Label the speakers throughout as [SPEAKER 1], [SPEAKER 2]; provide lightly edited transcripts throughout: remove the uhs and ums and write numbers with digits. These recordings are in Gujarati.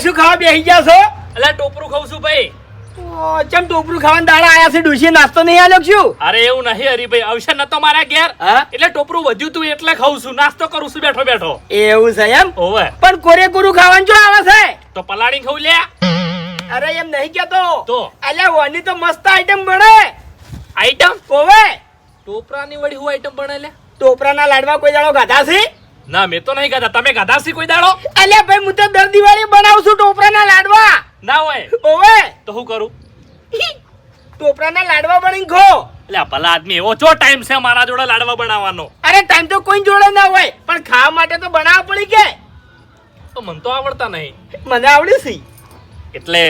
[SPEAKER 1] શું ખાવા બેસી ગયા છો?
[SPEAKER 2] એટલે ટોપરું ખાઉં છું ભાઈ.
[SPEAKER 1] ચમ ટોપરું ખાવાના દાડા આયા છે? ડોશી નાસ્તો નહીં આલ્યો શું?
[SPEAKER 2] અરે એવું નહીં હરીભાઈ, અવસર નતો મારા ઘેર એટલે ટોપરું વધ્યું તું એટલે ખાઉં છું, નાસ્તો કરું છું બેઠો બેઠો.
[SPEAKER 1] એવું છે એમ?
[SPEAKER 2] ઓવે.
[SPEAKER 1] પણ કોરેકોરું ખાવાનું જો આવે છે?
[SPEAKER 2] તો પલાળી ખાઉં લે.
[SPEAKER 1] અરે એમ નહીં કેતો
[SPEAKER 2] તો
[SPEAKER 1] અલ્યા ઓની તો મસ્ત આઈટમ બને.
[SPEAKER 2] આઈટમ
[SPEAKER 1] ઓવે
[SPEAKER 2] ટોપરાની વળી હું આઈટમ બને લે?
[SPEAKER 1] ટોપરાના લાડવા કોઈ દાડો ગાધા છે?
[SPEAKER 2] ના મેં તો નહીં ગાધા. તમે ગાધા છે કોઈ દાડો?
[SPEAKER 1] અલ્યા ભાઈ હું તો દર દિવાળી બનાવું છું ટોપરાના લાડવા.
[SPEAKER 2] ના હોય
[SPEAKER 1] ઓવે
[SPEAKER 2] તો શું કરું?
[SPEAKER 1] ટોપરાના લાડવા બની ખો.
[SPEAKER 2] એટલે ભલા આદમી એવો ચો ટાઈમ છે મારા જોડે લાડવા બનાવવાનો?
[SPEAKER 1] અરે ટાઈમ તો કોઈ જોડે ના હોય પણ ખાવા માટે તો બનાવવા પડી કે.
[SPEAKER 2] તો મને તો આવડતા નહીં.
[SPEAKER 1] મને આવડે છે
[SPEAKER 2] એટલે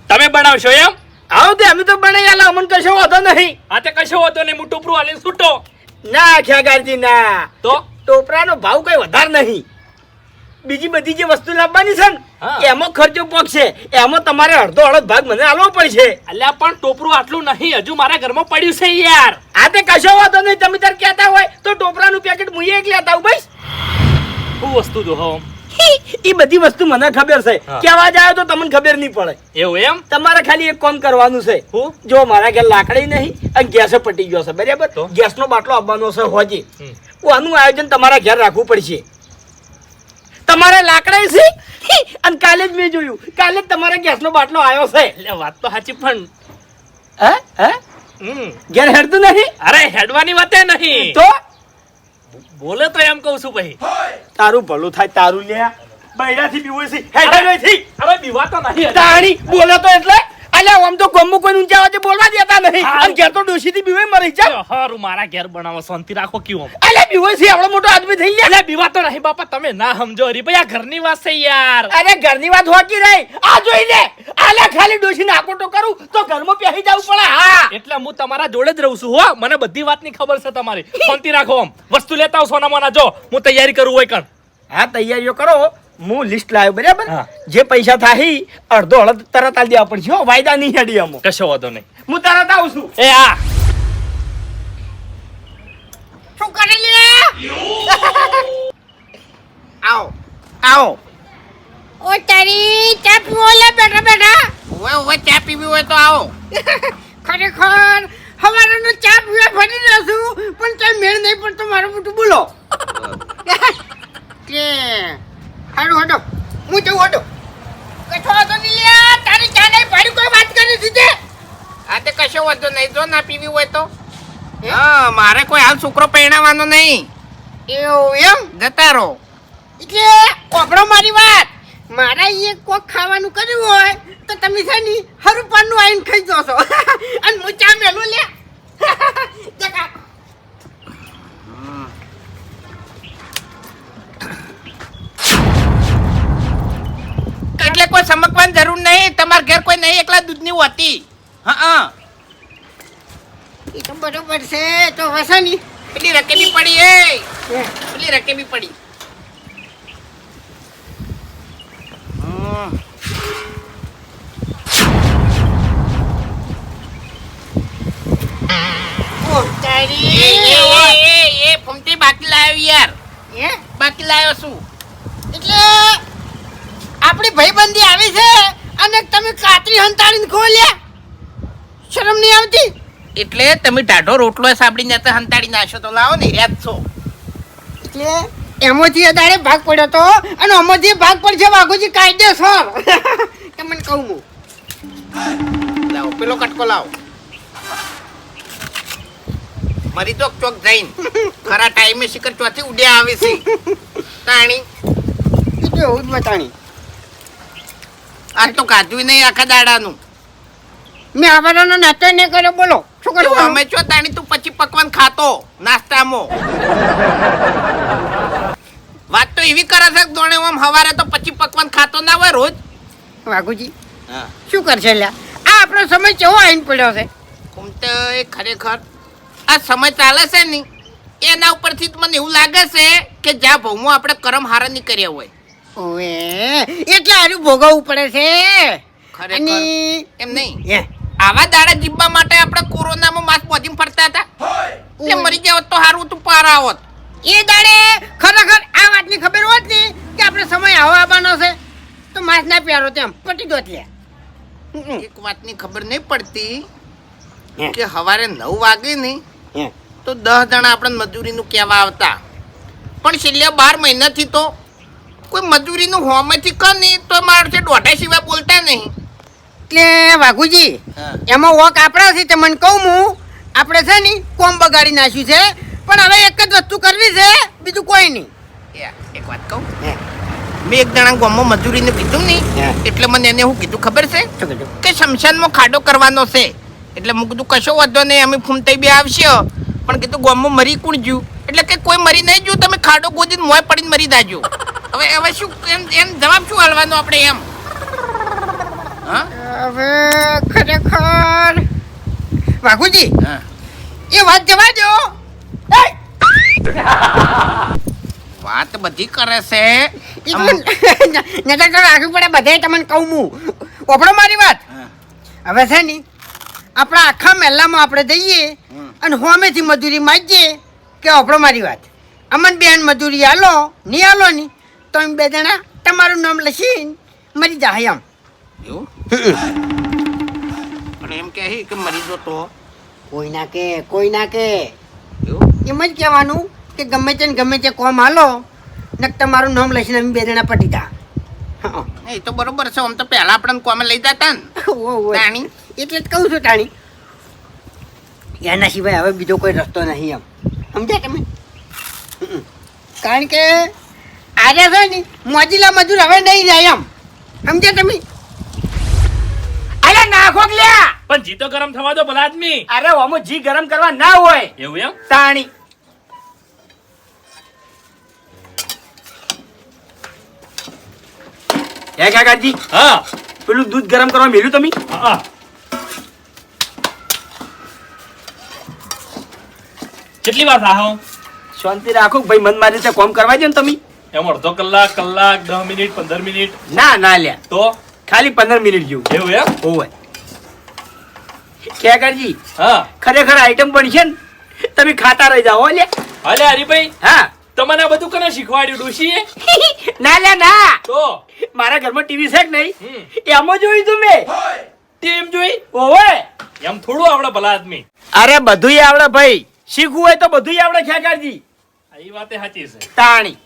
[SPEAKER 2] તમે બનાવશો એમ?
[SPEAKER 1] આવો તે અમે તો બનાવી આલા, અમને કશો વાંધો નહીં.
[SPEAKER 2] આ તે કશો હોતો નહીં, હું ટોપરું આલીને છૂટો.
[SPEAKER 1] ના ખ્યાગારજી ના,
[SPEAKER 2] તો
[SPEAKER 1] ટોપરાનો ભાવ કઈ વધારે નહીં. બીજી બધી જે વસ્તુ લાવવાની છે
[SPEAKER 2] હા.
[SPEAKER 1] ને એમાં ખર્ચો પગશે, એમાં તમારે અડધો અડધ ભાગ મને આલવો પડશે.
[SPEAKER 2] અલ્યા પણ ટોપરું આટલું નહીં, હજુ મારા ઘરમાં પડ્યું છે યાર.
[SPEAKER 1] આ તે કશો વાંધો નહીં, તમે તાર કહેતા હોય તો ટોપરાનું પેકેટ મુઈએ એક લેતા આવું ભાઈ.
[SPEAKER 2] શું વસ્તુ જો હો?
[SPEAKER 1] એ બધી વસ્તુ મને ખબર છે,
[SPEAKER 2] હા.
[SPEAKER 1] કહેવા જાય તો તમને ખબર નહીં પડે.
[SPEAKER 2] એવું એમ?
[SPEAKER 1] તમારે ખાલી એક કામ કરવાનું છે.
[SPEAKER 2] હું?
[SPEAKER 1] જો મારા ઘેર લાકડી નહીં અને ગેસ પટી ગયો છે બરાબર,
[SPEAKER 2] તો?
[SPEAKER 1] ગેસનો બાટલો આપવાનો છે હોજી.
[SPEAKER 2] હમ.
[SPEAKER 1] આનું આયોજન તમારા ઘેર રાખવું પડશે. તમારે લાકડી છે અને કાલે જ મેં જોયું, કાલે જ તમારા ગેસનો બાટલો આવ્યો છે.
[SPEAKER 2] એટલે વાત તો સાચી પણ
[SPEAKER 1] હે હે ઘેર હેડતું નહીં?
[SPEAKER 2] અરે હેડવાની વાતે નહીં.
[SPEAKER 1] તો
[SPEAKER 2] બોલે તો એમ કહું છું ભાઈ.
[SPEAKER 1] તારું ભલું થાય, તારું લે બૈરાથી બીવું છે. હેડ નથી
[SPEAKER 2] અરે બીવા તો નહીં.
[SPEAKER 1] તાણી બોલે તો એટલે અલ્યા આમ તો ગમો કોઈ ઊંચા અવાજે બોલવા દેતા નહીં.
[SPEAKER 2] હા.
[SPEAKER 1] અને ઘેર તો ડોશીથી બીવે મરી જા.
[SPEAKER 2] હારું મારા ઘેર બનાવો, શાંતિ રાખો કેવું?
[SPEAKER 1] અલ્યા બીવે છે, આવડો મોટો આદમી થઈ ગયા.
[SPEAKER 2] એટલે બીવા તો નહીં બાપા, તમે ના સમજો હરીભાઈ, આ ઘરની વાત છે યાર.
[SPEAKER 1] અરે ઘરની વાત હોકી રહી, આ જોઈ લે. આલે ખાલી ડોશીને આકોટો કરું તો ઘરમાં બેસી જવું પડે. હા
[SPEAKER 2] એટલે હું તમારા જોડે જ રહું છું હો, મને બધી વાતની ખબર છે તમારી. શાંતિ રાખો. આમ વસ્તુ લેતા આવો સોના મોના, જો હું તૈયારી કરું હોય કણ.
[SPEAKER 1] હા તૈયારીઓ કરો, હું લિસ્ટ લાવ્યો બરાબર.
[SPEAKER 2] હા.
[SPEAKER 1] જે પૈસા થાય અડધો અડધ તરત આલી દેવા પડશે હો, વાયદા નહીં હેડી અમો.
[SPEAKER 2] કશો વાંધો નહીં.
[SPEAKER 1] હું તરત આવું છું.
[SPEAKER 2] એ હા
[SPEAKER 1] શું કરી લે? આવો આવો.
[SPEAKER 3] ઓ તારી ચા પીવો લે બેઠા બેઠા.
[SPEAKER 1] ઓવે ચા પીવી હોય તો આવો.
[SPEAKER 3] ખરેખર હવારનો ચા પીવા ફરી રહ્યો છું પણ કઈ મેળ નહીં પડતો, મારું મોટું બોલો કે હાડો હાડો હું જઉં હાડો. કશો વાંધો નહીં લે, તારી ચા નહીં પાડી કોઈ વાત કરી દીધે.
[SPEAKER 1] આ તે કશો વાંધો નહીં, જો ના પીવી હોય તો. હા મારે કોઈ હાલ છોકરો પહેણાવાનો નહીં.
[SPEAKER 3] એવું એમ?
[SPEAKER 1] જતા રહો.
[SPEAKER 3] એટલે કોપડો મારી વાત, મારા એ કોક ખાવાનું કર્યું હોય તો તમે છે ને હરું પાનનું આવીને ખાઈ જશો અને હું ચા મેલું લે. જગા.
[SPEAKER 1] એટલે કોઈ સમકવાની જરૂર નહીં, તમારા ઘેર કોઈ નહીં, એકલા દૂધની હોતી. હા
[SPEAKER 3] એ તો બરોબર છે, તો વસે ની
[SPEAKER 1] પેલી રકેબી પડી એ પેલી રકેબી પડી.
[SPEAKER 3] ઓ તારી
[SPEAKER 1] એ ફમતી બાકી લાવ્યો યાર,
[SPEAKER 3] હે
[SPEAKER 1] બાકી લાવ્યો શું?
[SPEAKER 3] એટલે આપણી ભાઈબંધી આવી છે અને તમે કાતરી હંતાડીને ખોલ્યા, શરમ નહીં આવતી?
[SPEAKER 1] એટલે તમે ટાઢો રોટલો સાંભળી જતા હંતાડી નાખશો તો લાવો ને યાદ છો.
[SPEAKER 3] એટલે એમાંથી અદારે ભાગ પડ્યો તો અને આમાંથી ભાગ પડશે વાઘોજી કાયદેસર. તમને કહું હું,
[SPEAKER 1] લાવો પેલો કટકો લાવો. મારી તો ચોક જઈને ખરા ટાઈમે શિખર ચોથી ઉડ્યા આવે છે. તાણી
[SPEAKER 3] એ તો એવું જ બતાણી.
[SPEAKER 1] આજ તો કાધું નહીં આખા દાડાનું.
[SPEAKER 3] મેં આવવાનો નાતો નહીં કર્યો, બોલો શું
[SPEAKER 1] તો
[SPEAKER 3] કરવાનું?
[SPEAKER 1] અમે છો તાણી તું પછી પકવાન ખાતો નાસ્તામાં. વાત તો એવી કરે છે કે દોણે આમ હવારે તો પછી પકવાન ખાતો ના હોય રોજ.
[SPEAKER 3] વાઘુજી
[SPEAKER 1] હા
[SPEAKER 3] શું કરશે લ્યા? આ આપણો સમય કેવો આવીને પડ્યો છે.
[SPEAKER 1] તો એ ખરેખર આ સમય ચાલે છે ને એના ઉપરથી જ મને એવું લાગે છે કે જ્યાં ભૌમો આપણે કરમ હારા નહીં કર્યા હોય.
[SPEAKER 3] ઓવે એટલે આનું ભોગવવું પડે છે.
[SPEAKER 1] ખરેખર
[SPEAKER 3] અને
[SPEAKER 1] એમ નહીં,
[SPEAKER 3] હે,
[SPEAKER 1] આવા દાડા જીવવા માટે આપણે કોરોનામાં માસ્ક પહોંચીને ફરતા હતા. એટલે મરી ગયા હોત તો સારું તું પાર આવત.
[SPEAKER 3] એ દાડે ખરેખર આ વાતની ખબર હોત ને કે આપણે સમય આવો આવવાનો છે તો માસ ના પ્યારો તેમ પટી દો એટલે
[SPEAKER 1] એક વાતની ખબર નહીં પડતી
[SPEAKER 3] હે.
[SPEAKER 1] કે સવારે 9 વાગે ને
[SPEAKER 3] હે.
[SPEAKER 1] તો 10 જણા આપણને મજૂરીનું કહેવા આવતા, પણ છેલ્લા 12 મહિનાથી તો કોઈ મજૂરીનું હોમાંથી કર નહીં તો મારે દોઢા સિવાય બોલતા નહીં.
[SPEAKER 3] એટલે વાઘુજી
[SPEAKER 1] હા.
[SPEAKER 3] એમાં વોક આપણા છે તે મને કહું હું આપણે છે ને કોમ બગાડી નાખ્યું છે, પણ હવે એક જ વસ્તુ કરવી છે, બીજું કોઈ નહીં.
[SPEAKER 1] એક વાત કહું, મેં એક જણા ગામમાં મજૂરીનું કીધું નહીં
[SPEAKER 3] હે.
[SPEAKER 1] એટલે મને એને શું કીધું ખબર છે
[SPEAKER 3] શું કીધું?
[SPEAKER 1] કે શમશાનમાં ખાડો કરવાનો છે. એટલે હું કીધું કશો વાંધો નહીં, અમે ફૂમતાઈ બે આવશે, પણ કીધું ગામમાં મરી કોણ જ્યું? એટલે કે કોઈ મરી નહીં જ્યું, તમે ખાડો ગોદીને મોય પડીને મરી દાજો. હવે શું એમ જવાબ શું હાલવાનો આપણે એમ? હા
[SPEAKER 3] હવે ખરેખર વાઘુજી
[SPEAKER 1] હા.
[SPEAKER 3] એ વાત જવા દો. એય!
[SPEAKER 1] વાત બધી કરે છે.
[SPEAKER 3] ઈ તો નજર તો રાખવી પડે બધે તમને કહું હું ઓપડો મારી વાત.
[SPEAKER 1] હા.
[SPEAKER 3] હવે છે ને આપણા આખા મહેલામાં આપણે જઈએ અને હોમેથી મજૂરી માંગીએ કે ઓપડો મારી વાત અમન બેન મજૂરી આલો નહીં આલો ની તો અમે બે જણા તમારું નામ લખીને મરી જાય એમ.
[SPEAKER 1] એવું? પણ એમ કહે કે મરી જો તો
[SPEAKER 3] કોઈ ના કે
[SPEAKER 1] એવું?
[SPEAKER 3] એમ જ કહેવાનું કે ગમે તે કોમ આલો ને તમારું નામ લખીને અમે બે જણા પટી જા. હા.
[SPEAKER 1] એ તો બરોબર છે. આમ તો પહેલા આપણને કોમે લઈ જતા ને તાણી.
[SPEAKER 3] એટલે જ કહું છું ટાણી એના સિવાય હવે બીજો કોઈ રસ્તો નહીં એમ સમજ્યા તમે? કારણ કે આજે છે ને મોજીલા મજૂર હવે નહીં જાય એમ સમજ્યા તમે? અરે નાખો કે લ્યા
[SPEAKER 2] પણ જીતો ગરમ થવા દો ભલા આદમી.
[SPEAKER 3] અરે ઓમો જી ગરમ કરવા ના હોય
[SPEAKER 2] એવું એમ?
[SPEAKER 3] તાણી
[SPEAKER 4] હે કાકાજી
[SPEAKER 2] હા
[SPEAKER 4] પેલું દૂધ ગરમ કરવા મેલ્યું તમે
[SPEAKER 2] હા. કેટલી વાર થાહો?
[SPEAKER 4] શાંતિ રાખો ભાઈ મન મારી રીતે કોમ કરવા દો ને તમે
[SPEAKER 2] એમ અડધો કલાક 10 મિનિટ 15 મિનિટ
[SPEAKER 4] ના ના લ્યા
[SPEAKER 2] તો
[SPEAKER 4] ખાલી 15 મિનિટ જેવું
[SPEAKER 2] એવું એમ?
[SPEAKER 4] હોવે કાકાજી
[SPEAKER 2] હા.
[SPEAKER 4] ખરેખર આઈટમ પણ છે ને તમે ખાતા રહી જાઓ હો લ્યા
[SPEAKER 2] અલે હરીભાઈ,
[SPEAKER 4] હા
[SPEAKER 2] તમને આ બધું કોને શીખવાડ્યું ડોશીએ?
[SPEAKER 4] ના લ્યા ના
[SPEAKER 2] તો
[SPEAKER 4] મારા ઘરમાં ટીવી છે કે નહીં
[SPEAKER 2] હમ.
[SPEAKER 4] એમાં જોયું તું મેં
[SPEAKER 2] ટીમ જોઈ?
[SPEAKER 4] ઓવે
[SPEAKER 2] એમ થોડું આવડે ભલા આદમી.
[SPEAKER 4] અરે બધુંય આવડે ભાઈ શીખવું હોય તો બધુંય આવડે કાકાજી
[SPEAKER 2] આ ઈ વાતે સાચી છે.
[SPEAKER 4] તાણી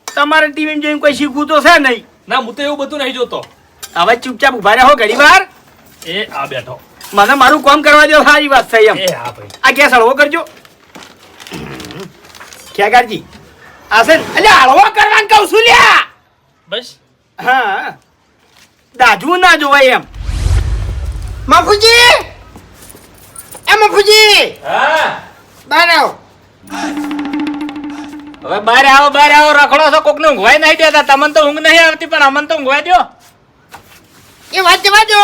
[SPEAKER 4] તમારે ટીવી જોઈને કોઈ શીખવું તો છે નહીં
[SPEAKER 2] ના, હું તો એવું બધું નહીં જોતો.
[SPEAKER 4] હવે ચૂપચાપ ઉભા રહો ઘડી વાર
[SPEAKER 2] એ આ બેઠો.
[SPEAKER 4] મને મારું કામ કરવા દો સારી વાત છે એમ
[SPEAKER 2] એ હા ભાઈ.
[SPEAKER 4] આ ગેસ હળવો કરજો ખેગારજી આ છે ને અલ્યા હળવો કરવાનું કહું છું લ્યા
[SPEAKER 2] બસ
[SPEAKER 4] હા દાજવું ના જોવાય એમ
[SPEAKER 3] મફુજી એ મફુજી
[SPEAKER 2] હા.
[SPEAKER 3] બહાર આવો.
[SPEAKER 4] હવે બહાર આવો રખડો છો કોક ને ઊંઘવાય નહીં દેતા તમને તો ઊંઘ નહીં આવતી પણ અમને તો ઊંઘવાય દો
[SPEAKER 3] એ વાત જવા દો.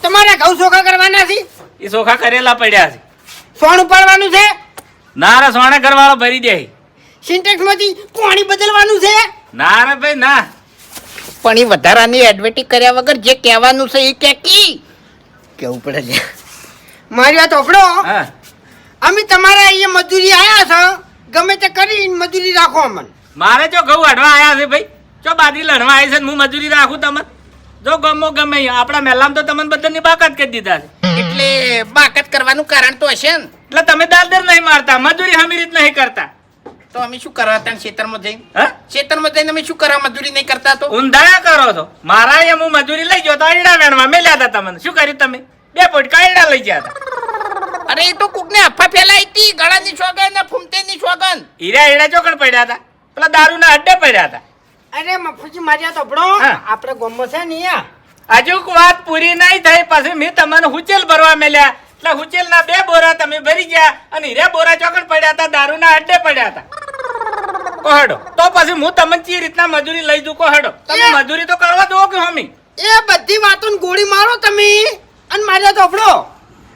[SPEAKER 3] તમારે ઘઉં ચોખા કરવાના છે,
[SPEAKER 4] એ સોખા કરેલા પડ્યા છે
[SPEAKER 3] સોણ ઉપાડવાનું છે,
[SPEAKER 4] ના રે સોણે ઘરવાળો ભરી દે
[SPEAKER 3] સિન્ટેક્સ માંથી પાણી બદલવાનું છે.
[SPEAKER 4] ના રે ભાઈ ના
[SPEAKER 1] પણ એ વધારાની એડવર્ટીઝ કર્યા વગર જે કહેવાનું છે એ કે કી
[SPEAKER 3] કેવું પડે છે. મારી વાત ઓપડો
[SPEAKER 4] હા
[SPEAKER 3] અમે તમારા અહીંયા મજૂરી આયા છો ગમે તે કરીને મજૂરી રાખો અમને.
[SPEAKER 4] મારે જો ઘઉં હડવા આયા છે ભાઈ જો બાદી લડવા આવી છે ને હું મજૂરી રાખું તમને જો ગમો ગમે આપણા મહેલામાં તો તમને બધાની બાકાત કરી દીધા છે
[SPEAKER 1] એટલે બાકાત કરવાનું કારણ તો હશે ને.
[SPEAKER 4] એટલે તમે દાદર નહીં મારતા મજૂરી હમી રીત નહીં કરતા
[SPEAKER 1] તો અમે શું કરવા હતા ખેતરમાં જઈને?
[SPEAKER 4] હા
[SPEAKER 1] ખેતરમાં જઈને અમે શું કરવા મજૂરી નહીં કરતા? તો
[SPEAKER 4] ઊંધાયા કરો છો મારા એમ હું મજૂરી લઈ ગયો તો આયડા વેણવા મેલ્યા હતા તમને શું કર્યું તમે 2 પોટકા આયડા લઈ ગયા હતા
[SPEAKER 1] અરે એ તો કોકને અફવા ફેલાઈ હતી, ગળાની સોગન ને ફૂમતેની સોગન.
[SPEAKER 4] હીરા હીરા ચોકડ પડ્યા હતા પેલા દારૂના અડ્ડે પડ્યા હતા
[SPEAKER 3] અરે મફુજી મારી વાત ઓપડો
[SPEAKER 4] હા.
[SPEAKER 3] આપણે ગોમો છે ને અહીંયા
[SPEAKER 4] હજુ વાત પૂરી નહીં થઈ પછી મેં તમને હુચેલ ભરવા મેલ્યા એટલે હુચેલ ના 2 બોરા તમે ભરી ગયા અને હીરા બોરા ચોકડ પડ્યા હતા દારૂના અડ્ડે પડ્યા હતા કોહડો તો પછી હું તમને ચી રીતના મજૂરી લઈ દઉં કોહડો તમે મજૂરી તો કરવા દો કે હોમી
[SPEAKER 3] એ બધી વાતો ગોળી મારો તમે અને મારી વાત ઓપડો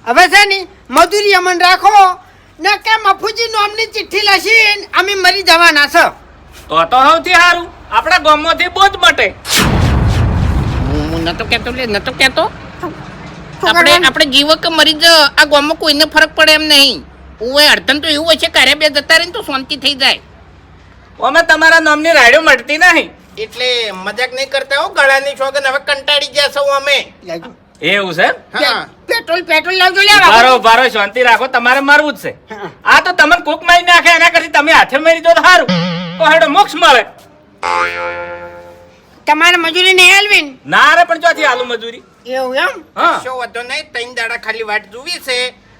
[SPEAKER 3] હવે છે ને મજૂરી અમને રાખો ને કે મફુજી નામની ચિઠ્ઠી લખીને અમે મરી જવાના છે.
[SPEAKER 4] તો સૌથી સારું આપણા ગામમાંથી બોજ મટે
[SPEAKER 1] હું નતો કહેતો લે, નતો કહેતો. આપણે જીવો કે મરી જ આ ગામમાં કોઈને ફરક પડે એમ નહીં. ઓય અડધન તો એવું હશે કે અરે બે જતા રહીને તો શાંતિ થઈ જાય.
[SPEAKER 4] અમે તમારા નામની રાડ્યો મળતી નહીં
[SPEAKER 1] એટલે મજાક નહીં કરતા હો ગળાની શોગન હવે કંટાળી ગયા સૌ અમે
[SPEAKER 3] લાવજો.
[SPEAKER 4] એવું છે
[SPEAKER 1] હા
[SPEAKER 3] પેટ્રોલ લાવજો લે
[SPEAKER 4] બારો બારો શાંતિ રાખો તમારે મારવું જ છે
[SPEAKER 3] હા.
[SPEAKER 4] આ તો તમને કોક મારી નાખે એના કરતી તમે હાથે મારી દો તો સારું તો હેડો મોક્ષ મળે
[SPEAKER 3] તમારે મજૂરી નહીં આલવી ને?
[SPEAKER 4] ના રે પણ ચોથી આલુ મજૂરી
[SPEAKER 3] એવું એમ
[SPEAKER 4] હા
[SPEAKER 1] શો વધો નહીં 3 દાડા ખાલી વાટ જોવી છે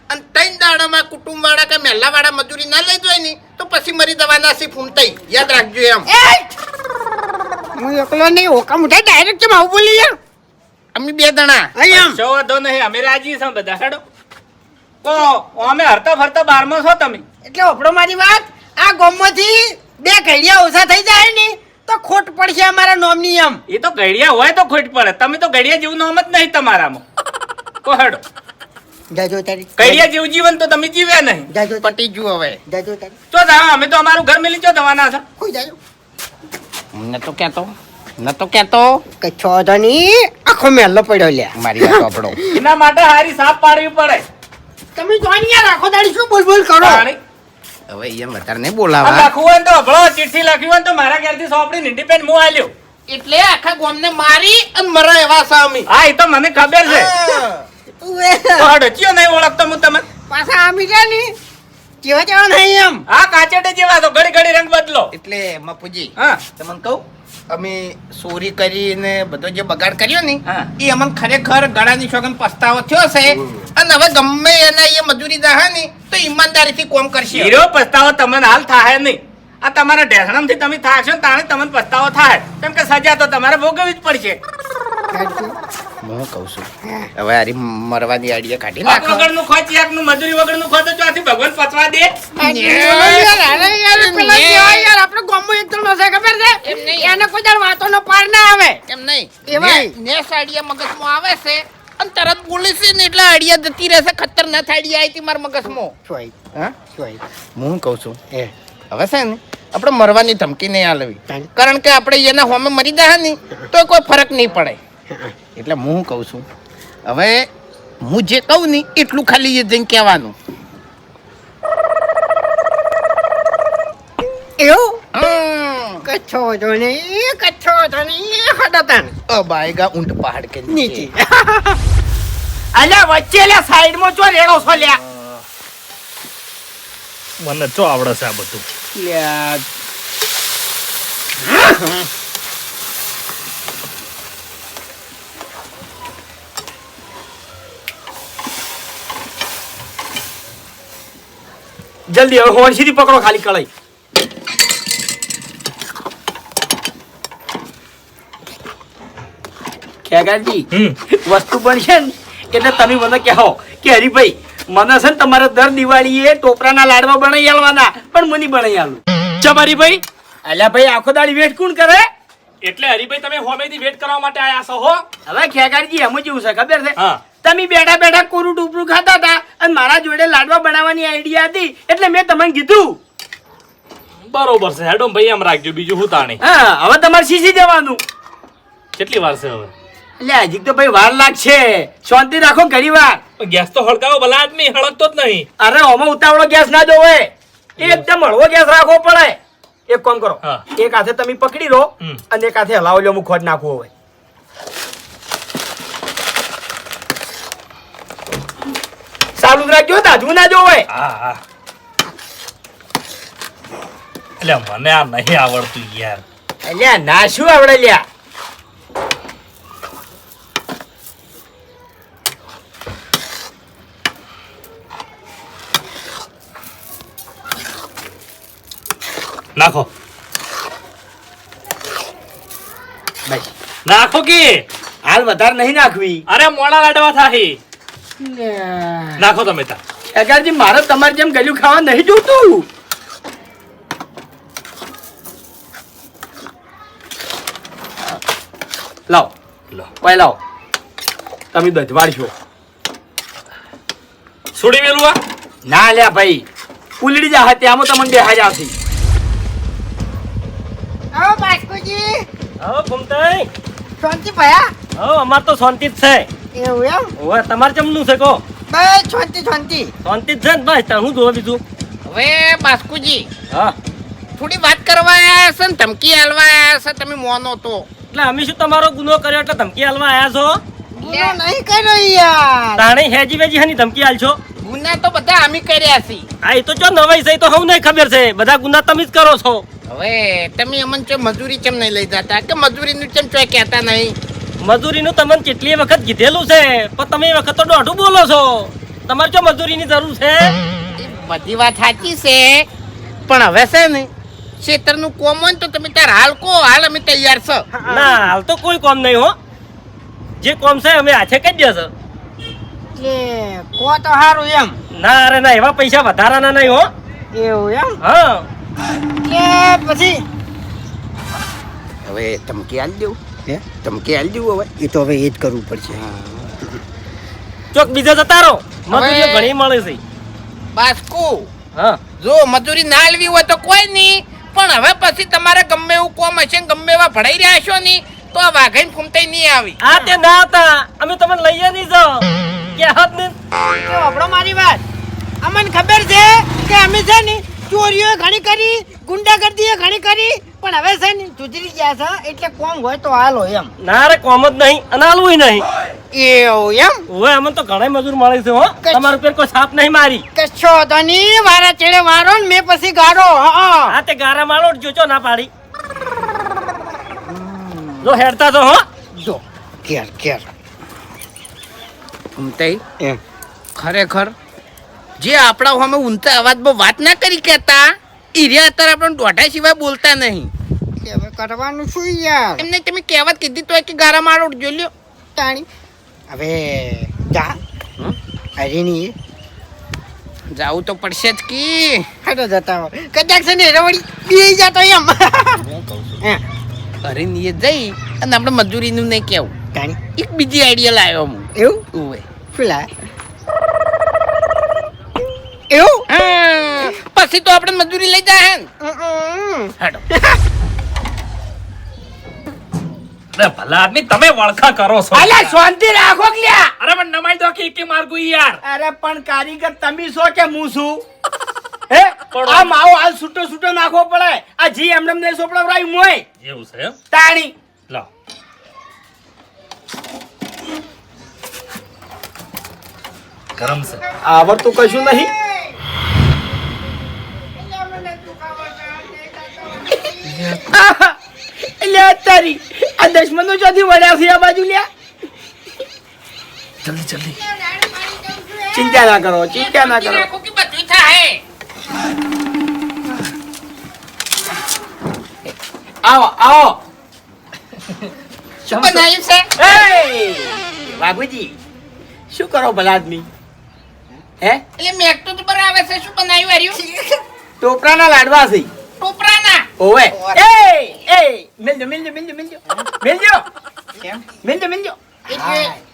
[SPEAKER 1] અને 3 દાડામાં કુટુંબ વાળા કે મહેલા વાળા મજૂરી ના લઈ જાય ને તો પછી મરી દવાના સી ફૂમતાઈ યાદ રાખજો એમ
[SPEAKER 3] એ હું એકલો નહીં ઓકા મુઠા ડાયરેક્ટ જમ આવું બોલી યાર
[SPEAKER 1] અમે 2 જણા
[SPEAKER 3] અહીં આમ
[SPEAKER 4] શો વાંધો નહીં અમે રાજી છીએ બધા હેડો કો અમે હરતા ફરતા બારમાં છો તમે
[SPEAKER 3] એટલે ઓપડો મારી વાત આ ગામમાંથી 2 ઘડિયા ઓછા થઈ જાય ને તો ખોટ પડશે અમારા નોમની એમ
[SPEAKER 4] એ તો ઘડિયા હોય તો ખોટ પડે તમે તો ઘડિયા જેવું નામ જ નહીં તમારામાં કો હેડો
[SPEAKER 3] જાજો તારી
[SPEAKER 4] ઘડિયા જેવું જીવન તો તમે જીવ્યા નહીં
[SPEAKER 3] જાજો
[SPEAKER 1] પટી જુ હવે
[SPEAKER 3] જાજો તારી
[SPEAKER 4] ચો જાઓ અમે તો અમારું ઘર મિલી ચો દવાના છો
[SPEAKER 3] કોઈ જાજો
[SPEAKER 1] નતો કેતો
[SPEAKER 3] કચ્છો તો નહીં આખો મેલ્લો પડ્યો લ્યા
[SPEAKER 1] મારી વાત સાંભળો
[SPEAKER 4] એના માટે હારી સાફ પાડવી પડે
[SPEAKER 3] તમે જોઈ યાર આખો દાડી શું બોલ કરો
[SPEAKER 4] પાણી.
[SPEAKER 1] હવે અહીંયા વધારે નહીં
[SPEAKER 4] આ
[SPEAKER 1] બોલાવા
[SPEAKER 4] લખવું હોય ને તો હભળો, ચિઠ્ઠી લખી હોય ને તો મારા ઘેરથી સોંપડીને ઇન્ડિપેન્ડ હું આલ્યો
[SPEAKER 1] એટલે આખા ગામને મારી અને મરા એવા સામી
[SPEAKER 4] હા એ તો મને ખબર છે તો હડો ચિયો નહીં ઓળખતો હું તમે
[SPEAKER 3] પાછા આમી ગયા ને કેવા કેવા નહીં એમ
[SPEAKER 4] હા કાચેડે જેવા તો ઘડી ઘડી રંગ બદલો
[SPEAKER 1] એટલે મપુજી
[SPEAKER 4] હા
[SPEAKER 1] તમને કહું અમે ચોરી કરીને બધો જે બગાડ કર્યો ને
[SPEAKER 4] હા.
[SPEAKER 1] એ અમને ખરેખર ગળાની શોગન પસ્તાવો થયો છે અને હવે ગમે એના એ મજૂરી દાહે ને તો ઈમાનદારીથી કોમ કરશે
[SPEAKER 4] હીરો પસ્તાવો તમને હાલ થાય નહીં આ તમારા ઢેસણામથી તમે થાશો ને તાણે તમને પસ્તાવો થાય કેમ કે સજા તો તમારે ભોગવવી જ પડશે
[SPEAKER 1] હું કહું છું હવે આરી મરવાની આઈડિયા કાઢી
[SPEAKER 4] પાક
[SPEAKER 1] નાખો
[SPEAKER 4] વગરનું ખોચ યાકનું મજૂરી વગરનું ખોચ તો ચોથી ભગવાન પચવા દે
[SPEAKER 3] આપણે ગામમાં એક જણો છે ખબર છે
[SPEAKER 1] એમ નહીં.
[SPEAKER 3] એને કોઈ દાડ વાતોનો પાર ના આવે
[SPEAKER 1] એમ નહીં
[SPEAKER 3] એવાય.
[SPEAKER 1] નેસ આઈડિયા મગજમાં આવે છે અને તરત બોલે છે ને એટલે આઈડિયા જતી રહેશે ખતરનાક આઈડિયા આવી હતી મારા મગજમાં
[SPEAKER 3] સોય
[SPEAKER 1] હા
[SPEAKER 3] સોય
[SPEAKER 1] હું કહું છું
[SPEAKER 3] એ
[SPEAKER 1] હવે છે ને આપણે મરવાની ધમકી નહીં આલવી
[SPEAKER 3] તાન.
[SPEAKER 1] કારણ કે આપણે એના હોમે મરી જાય ને તો કોઈ ફરક નહીં પડે એટલે હું કહું છું હવે હું જે કહું ને એટલું ખાલી એ જઈને કહેવાનું
[SPEAKER 3] એવું
[SPEAKER 1] હમ.
[SPEAKER 3] કચ્છો તો નહીં કચ્છો તો નહીં હડતન
[SPEAKER 1] અબાયગા ઊંટ પહાડ કે
[SPEAKER 3] નીચે
[SPEAKER 4] અલ્યા વચ્ચે લ્યા સાઈડમાં ચો રેડો છો લ્યા
[SPEAKER 2] મને ચો આવડે છે આ બધું
[SPEAKER 3] લ્યા
[SPEAKER 4] જલ્દી હવે હોંશીથી પકડો ખાલી કળાઈ
[SPEAKER 5] ખેગાજી
[SPEAKER 2] હમ
[SPEAKER 5] વસ્તુ પણ છે ને એટલે તમે મને કહો કે હરીભાઈ મને છે ને તમારે દર દિવાળીએ ટોપરાના લાડવા બનાવી આલવાના પણ મને બનાવી આલું
[SPEAKER 2] ચમ હરીભાઈ
[SPEAKER 5] અલ્યા ભાઈ આખો દાડી વેટ કોણ કરે
[SPEAKER 2] એટલે હરીભાઈ તમે હોમેથી વેટ કરવા માટે આયા છો હો
[SPEAKER 5] હવે ખેગાજી એમ જેવું છે ખબર છે
[SPEAKER 2] હા
[SPEAKER 5] તમે બેઠા બેઠા કોરું ટૂપરું ખાતા હતા અને મારા જોડે લાડવા બનાવવાની આઈડિયા હતી એટલે મેં તમને કીધું
[SPEAKER 2] બરોબર છે હેડો ભાઈ એમ રાખજો બીજું હું તાણી
[SPEAKER 5] હા હવે તમારે શીશી જવાનું
[SPEAKER 2] કેટલી વાર છે હવે
[SPEAKER 5] એટલે હજી તો ભાઈ વાર લાગશે શાંતિ રાખો ઘણી વાર
[SPEAKER 2] પણ ગેસ તો હળગાવો ભલા આદમી હળગતો જ નહીં
[SPEAKER 5] અરે ઓમાં ઉતાવળો ગેસ ના જોવે એકદમ હળવો ગેસ રાખવો પડે એક કામ કરો
[SPEAKER 2] હા.
[SPEAKER 5] એક હાથે તમે પકડી લો
[SPEAKER 2] હમ.
[SPEAKER 5] અને એક હાથે હલાવો લો મુખોટ નાખવો હોય ચાલુ જ રાખજો દાજવું ના જોવે
[SPEAKER 2] હા હા એટલે મને આ નહીં આવડતું યાર
[SPEAKER 5] અલ્યા ના શું આવડે લ્યા
[SPEAKER 2] નાખો
[SPEAKER 5] બસ
[SPEAKER 2] નાખો કે
[SPEAKER 5] હાલ વધારે નહીં નાખવી
[SPEAKER 2] અરે મોડા લાડવા થાય નાખો તમે તાર
[SPEAKER 5] અગારજી મારે તમારે જેમ ગળ્યું ખાવા નહીં જોતું લાવ
[SPEAKER 2] લો
[SPEAKER 5] ભાઈ લાવ તમે દધવાડશો
[SPEAKER 2] છોડી મેલું આ
[SPEAKER 5] ના લ્યા ભાઈ ઉલડી જા ત્યાંમાં તમને બે હાજર આવશે
[SPEAKER 3] આવો બાસ્કુજી
[SPEAKER 5] હવે ઘૂમતાઈ
[SPEAKER 3] શાંતિ ભયા
[SPEAKER 5] હવે અમાર તો શાંતિ જ છે
[SPEAKER 3] એવું એમ
[SPEAKER 5] ઓવે તમારે ચમનું છે કો
[SPEAKER 3] બસ શાંતિ શાંતિ
[SPEAKER 5] શાંતિ જ છે ને બસ તાર હું જોવા બીજું
[SPEAKER 1] હવે બાસ્કુજી
[SPEAKER 5] હા
[SPEAKER 1] થોડી વાત કરવા આયા છે ને ધમકી આલવા આયા છે, તમે મોનો તો.
[SPEAKER 5] એટલે અમે શું તમારો ગુનો કર્યો એટલે ધમકી આલવા આયા છો?
[SPEAKER 3] ગુનો નહીં કર્યો યાર.
[SPEAKER 5] તાણે હેજી વેજી હાની ધમકી આલશો?
[SPEAKER 1] ગુના તો બધા અમે કર્યા છે.
[SPEAKER 5] આ એ તો ચો નવાઈ છે, તો હવ નહીં ખબર છે, બધા ગુના તમે જ કરો છો.
[SPEAKER 1] હવે તમે અમને ચો મજૂરી ચમ નહીં લઈ જતા કે મજૂરીનું ચમ ચોય કહેતા નહીં?
[SPEAKER 5] મજૂરીનું તમને કેટલી વખત કીધેલું છે, પણ તમે એ વખત તો દોઢું બોલો છો. તમારે જો મજૂરીની જરૂર છે?
[SPEAKER 1] એ બધી વાત સાચી છે, પણ હવે છે ને ખેતરનું કોમ હોય ને તો તમે તાર હાલ કો, હાલ અમે તૈયાર છો.
[SPEAKER 5] ના, હાલ તો કોઈ કોમ નહીં હો. જે કોમ છે અમે હાથે કરી દેશે.
[SPEAKER 3] કે કો તો સારું એમ.
[SPEAKER 5] ના, અરે ના, એવા પૈસા વધારાના નહીં હો.
[SPEAKER 3] એવું એમ.
[SPEAKER 5] હા,
[SPEAKER 3] કે પછી
[SPEAKER 1] હવે ધમકી આલ દેવું,
[SPEAKER 3] હે?
[SPEAKER 1] ધમકી આલ દેવું હવે.
[SPEAKER 3] એ તો હવે એ જ કરવું પડશે.
[SPEAKER 5] ચોક બીજા જતા રહો, મજૂરીઓ
[SPEAKER 1] હવે-
[SPEAKER 5] ઘણી મળે છે.
[SPEAKER 1] બાસ્કુ,
[SPEAKER 5] હા,
[SPEAKER 1] જો મજૂરી ના આલવી હોય તો કોઈ નહીં, પણ હવે પછી તમારે ગમે એવું કોમ હશે ને ગમે એવા ભણાઈ રહ્યા છો ની તો આ વાઘાઈને ફૂમતાઈ નહીં આવી.
[SPEAKER 5] આ તે ના હતા, અમે તમને લઈએ નહીં જાઓ કે હાથ ને.
[SPEAKER 3] તો આપણો મારી વાત, અમને ખબર છે કે અમે છે ને ચોરીઓ ઘણી કરી, ગુંડાગર્દીઓ ઘણી કરી, પણ હવે છે ને સુધરી ગયા છે, એટલે કોમ હોય તો હાલો એમ.
[SPEAKER 5] ના રે, કોમ જ નહીં અને હાલવું નહીં.
[SPEAKER 3] એવું એમ.
[SPEAKER 5] ઓય, અમને તો ઘણા મજૂર મળે છે હો. તમારા ઉપર કોઈ સાપ નહીં મારી.
[SPEAKER 3] કશો તો નહીં, મારા ચેડે મારો ને મેં પછી ગાડો. હા
[SPEAKER 5] આ તે ગારા માલો જોચો ના પાડી. જો હેડતા તો હો.
[SPEAKER 3] જો કેર કેર
[SPEAKER 1] ફૂમતાઈ
[SPEAKER 3] એમ.
[SPEAKER 1] ખરેખર જે આપણા સામે ઊંચા અવાજમાં વાત ના કરી કહેતા એ રહ્યા અત્યારે આપણે દોઢા સિવાય બોલતા નહીં.
[SPEAKER 3] કે હવે કરવાનું શું યાર.
[SPEAKER 1] એમને તમે કહેવત કીધી તો કે ગારા મારો જો લ્યો.
[SPEAKER 3] તાણી હવે જા હરીની
[SPEAKER 1] જાવું તો પડશે જ કી.
[SPEAKER 3] હાડો જતા હોય કદાચ છે ને રવડી બી જતો એમ. હા
[SPEAKER 1] અરે નીએ જઈ અને આપણે મજૂરીનું નહીં કહેવું.
[SPEAKER 3] તાણી
[SPEAKER 1] એક બીજી આઈડિયા લાવ્યો હું.
[SPEAKER 3] એવું
[SPEAKER 1] ઓવે.
[SPEAKER 3] પેલા એવું
[SPEAKER 1] હા, પછી તો આપણે મજૂરી લઈ જાય ને. હાડો.
[SPEAKER 2] અરે ભલા આદમી, તમે વળખા કરો છો.
[SPEAKER 5] અલ્યા શાંતિ રાખો કે લ્યા.
[SPEAKER 2] અરે પણ નમાઈ દો કે એકે માર્ગું યાર.
[SPEAKER 5] અરે પણ કારીગર તમે છો કે હું છું? હે, આ માવો હાલ છૂટો છૂટો નાખવો પડે. આ જી એમને નહીં સોપડાવરાયું મોય
[SPEAKER 2] એવું છે એમ?
[SPEAKER 5] તાણી.
[SPEAKER 2] લાવ. ગરમ છે.
[SPEAKER 5] આવડતું કશું નહીં. લ્યા તારી આ દશમનો ચોથી વળ્યા છે આ બાજુ લ્યા.
[SPEAKER 2] જલ્દી જલ્દી.
[SPEAKER 5] ચિંતા ના કરો, ચિંતા ના કરો.
[SPEAKER 1] રાખો કે બધું થાય.
[SPEAKER 5] આવો આવો.
[SPEAKER 1] શું બનાવ્યું છે?
[SPEAKER 5] એ બાબુજી, શું કરો ભલા આદમી? હે,
[SPEAKER 1] એટલે મેકટો તો બરાબર છે. શું બનાવ્યું હાર્યું?
[SPEAKER 5] ટોપરાના લાડવા છે.
[SPEAKER 1] ટોપરાના.
[SPEAKER 5] ઓવે. એ મિલજો મિલજો મિલજો મિલજો મિલજો
[SPEAKER 3] કેમ
[SPEAKER 5] મિલજો મિલજો.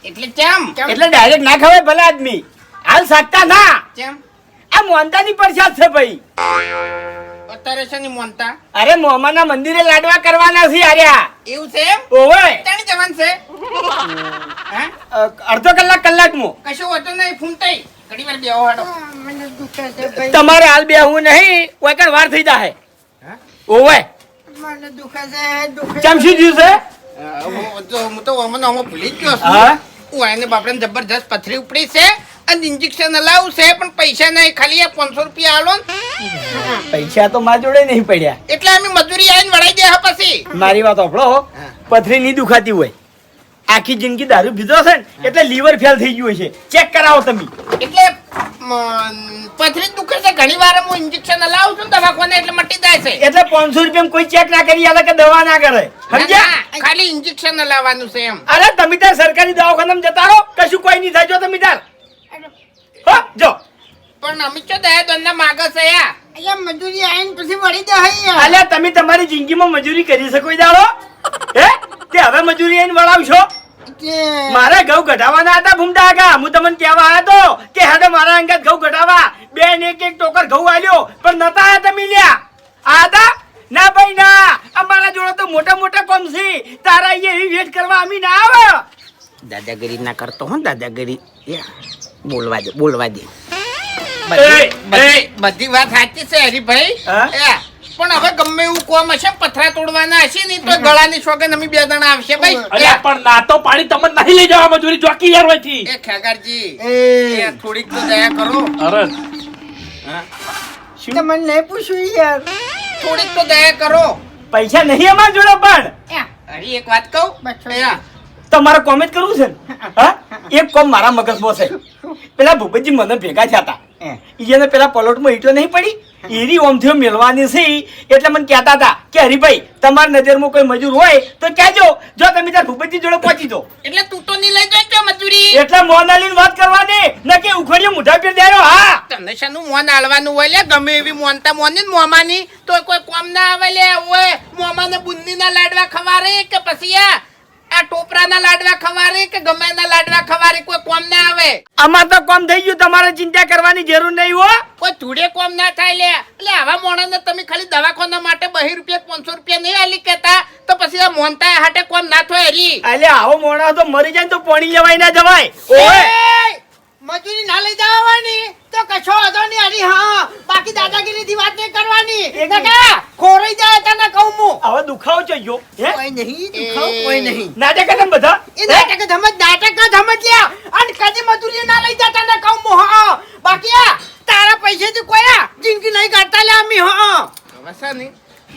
[SPEAKER 1] એટલે ચમ
[SPEAKER 5] એટલે ડાયરેક્ટ ના ખવાય ભલા આદમી. હાલ સાચતા ના.
[SPEAKER 1] ચમ
[SPEAKER 5] આ મોનતાની પ્રસાદ છે ભાઈ.
[SPEAKER 1] અત્યારે છે ને મોનતા
[SPEAKER 5] અરે મોમાના મંદિરે લાડવા કરવાના છે આર્યા.
[SPEAKER 1] એવું છે એમ?
[SPEAKER 5] ઓવે.
[SPEAKER 1] તાણી જવાન છે. હા,
[SPEAKER 5] અડધો કલાકમાં.
[SPEAKER 1] કશો વાંધો નહીં. ફૂમતાઈ ઘડી વાર બેહો હાડો.
[SPEAKER 3] મને દુખે છે ભાઈ.
[SPEAKER 5] તમારે હાલ બેહવું નહીં, કોઈ કણ વાર થઈ જાહે. ઓવે.
[SPEAKER 3] મને દુખે છે દુખે.
[SPEAKER 5] ચમસી જ્યું છે.
[SPEAKER 1] હું તો અમને આમાં ભૂલી જ ગયો
[SPEAKER 5] હા?
[SPEAKER 1] છું. હું એને બાપડાને જબરજસ્ત પથરી ઉપડી છે અને ઇન્જેક્શન હલાવું છે, પણ પૈસા નહીં. ખાલી આ 500 રૂપિયા આલો ને
[SPEAKER 5] પૈસા તો મારા જોડે નહીં પડ્યા.
[SPEAKER 1] એટલે અમે મજૂરી આવીને વળાઈ દે હા પછી.
[SPEAKER 5] મારી વાત સાંભળો. પથરી નહીં દુખાતી હોય. આખી જિંદગી દારૂ પીધો છે ને એટલે લીવર ફેલ થઈ ગયું છે. ચેક કરાવો તમે.
[SPEAKER 1] એટલે પથરી દુખે છે ઘણી વાર હું ઇન્જેક્શન હલાવું છું ને દવાખાને એટલે મટી જાય છે.
[SPEAKER 5] એટલે 500 રૂપિયા કોઈ ચેક ના કરી આલે કે દવા ના કરે. સમજ્યા?
[SPEAKER 1] ના, ખાલી ઇન્જેક્શન હલાવવાનું છે એમ.
[SPEAKER 5] અરે તમે તાર સરકારી દવાખાનામાં જતા રહો, કશું કોઈ નહીં થાય. જો તમે તાર હો જો.
[SPEAKER 1] પણ અમે ચો દયા દોનના માગે છે યા.
[SPEAKER 3] અહીંયા મજૂરી આવીને પછી વળી જાય યાર.
[SPEAKER 5] અલ્યા તમે તમારી જિંદગીમાં મજૂરી કરી શકો ઈ દાડો? હે, તે હવે મજૂરી આઈને વળાવશો?
[SPEAKER 3] કે
[SPEAKER 5] મારે ઘઉં ઘટાવાના હતા ભૂમતા આગા. હું તમને કહેવા આવ્યો તો કે હેડો મારા અંગત ઘઉં ઘટાવા. બેન એક એક ટોકર ઘઉં આલ્યો, પણ નતા આયા તમે લ્યા. આ હતા? ના ભાઈ ના, અમારા જોડે તો મોટા મોટા કોમ છે. તારા અહીંયા એવી વેટ કરવા અમે ના આવે.
[SPEAKER 1] દાદાગીરી ના કરતો હો દાદાગીરી. બોલવા દે.
[SPEAKER 5] એ,
[SPEAKER 1] બધી વાત સાચી છે હરીભાઈ.
[SPEAKER 5] હા?
[SPEAKER 1] પણ હવે ગમે એવું કોમ હશે પથરા તોડવાના હશે ને તો ગળાની શોખન અમે બે જણા આવશે ભાઈ
[SPEAKER 2] અરે પણ ના તો પાડી તમને નહીં લઈ જવા મજૂરી જોકી યાર હોયથી.
[SPEAKER 1] એ ખેગારજી
[SPEAKER 3] એ
[SPEAKER 1] થોડીક તો દયા કરો.
[SPEAKER 2] અરે
[SPEAKER 3] તમને નહીં પૂછ્યું યાર.
[SPEAKER 1] થોડીક તો દયા કરો.
[SPEAKER 5] પૈસા નહીં અમારા જોડે પણ
[SPEAKER 1] અરે એક વાત કહું અહીંયા.
[SPEAKER 5] તમારે કોમેન્ટ કરવું છે ને? હા એક કોમ મારા મગજમાં છે. પેલા ભૂપતજી મને ભેગા થયા હતા એને પેલા પલોટમાં ઈટો નહીં પડી એરી ઓમથીઓ મેળવાની છે એટલે મને કહેતા હતા કે હરીભાઈ તમારી નજરમાં કોઈ મજૂર હોય તો કહેજો જો તમે તાર ભૂપતજી જોડે પહોંચી દો
[SPEAKER 1] એટલે તું તો નહીં લઈ જાય મજૂરી.
[SPEAKER 5] એટલે મોનાલીન વાત કરવાની ન કે ઉખડીઓ મુઠા પીર દેરો. હા
[SPEAKER 1] તને શાનું મોન આલવાનું હોય લે ગમે એવી મોનતા મોની ને મોમાની તો કોઈ કોમ ના આવે લે ઓય મોમાને બુંદીના લાડવા ખવારે કે પછી આ ટોપરાના લાડવા ખવારે કે ગમે એના લાડવા ખવારે કોઈ કોમ ના આવે.
[SPEAKER 5] આમાં તો કોમ થઈ ગયું તમારે ચિંતા કરવાની જરૂર નહીં હો.
[SPEAKER 1] કોઈ ધૂળે કોમ ના થાય લે એટલે આવા મોણાને તમે ખાલી દવાખાના માટે 2 રૂપિયા 500 રૂપિયા નહીં આલી કેતા તો પછી આ મોનતા હાટે કોમ ના થાય હરી.
[SPEAKER 5] અલે આવો મોણા તો મરી જાય ને તો પાણી લેવાય ના જવાય. ઓય
[SPEAKER 3] એ, મજૂરી ના લઈ જવાની તો કશો વાંધો નહીં હરી. હા બાકી દાદાગીરીથી વાત નહીં કરવાની. કાકા ખોરાઈ જાય તને કહું હું.
[SPEAKER 5] હવે દુખાવો ચાલ્યો હે
[SPEAKER 3] કોઈ નહીં દુખાવ કોઈ નહીં.
[SPEAKER 5] નાટક હતા ને બધા
[SPEAKER 3] એ નાટક જ સમજ લ્યા અને કદી મજૂરી ના લઈ જતા ને કહું હું. હા બાકી આ તારા પૈસેથી કોઈ આ જિંદગી નહીં કાઢતા લે અમે. હા
[SPEAKER 1] હવે છે ને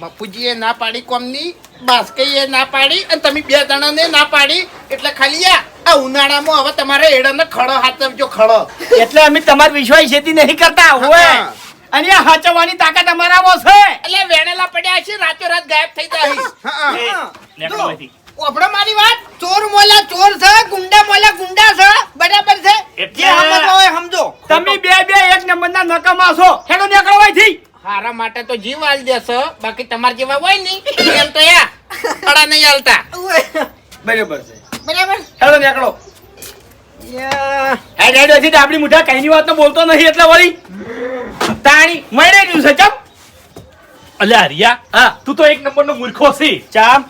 [SPEAKER 1] બાપુજીએ ના પાડી કોમની બાસ્કઈએ ના પાડી અને તમે બે જણાને ના પાડી એટલે ખાલી આ ઉનાળામાં હવે તમારે એડાને ખડો હાથવજો ખડો.
[SPEAKER 5] એટલે અમે તમાર વિશ્વાસ ખેતી નહીં કરતા હોય
[SPEAKER 1] હા.
[SPEAKER 5] અને આ હાચવવાની તાકાત અમારામાં છે.
[SPEAKER 1] એટલે વેણેલા પડ્યા છે રાતોરાત ગાયબ થઈ જાય.
[SPEAKER 3] હા.
[SPEAKER 2] નેકળો અહીંથી.
[SPEAKER 3] ઓપડો મારી વાત. ચોર મોલા ચોર છે, ગુંડા મોલા ગુંડા છે. બરાબર છે.
[SPEAKER 2] એટલે-
[SPEAKER 3] જે સમજવા હોય સમજો.
[SPEAKER 5] તમે બે એક નંબરના નકામા છો. હેડો નીકળો અહીંથી.
[SPEAKER 1] હારા માટે તો જીવ આલ દેશો બાકી તમાર જેવા હોય ને એમ તો યા ખડા નહીં આલતા.
[SPEAKER 5] બરાબર છે.
[SPEAKER 3] બરાબર.
[SPEAKER 5] હેડો નીકળો. હેડ હેડ અહીંથી તો આપણી મુઠા કઈની વાત તો બોલતો નહીં એટલે વળી તાણી મળે રહ્યું છે ચમ.
[SPEAKER 2] અલ્યા હરિયા
[SPEAKER 5] હા
[SPEAKER 2] તું તો એક નંબરનો મૂર્ખો છે.
[SPEAKER 5] ચામ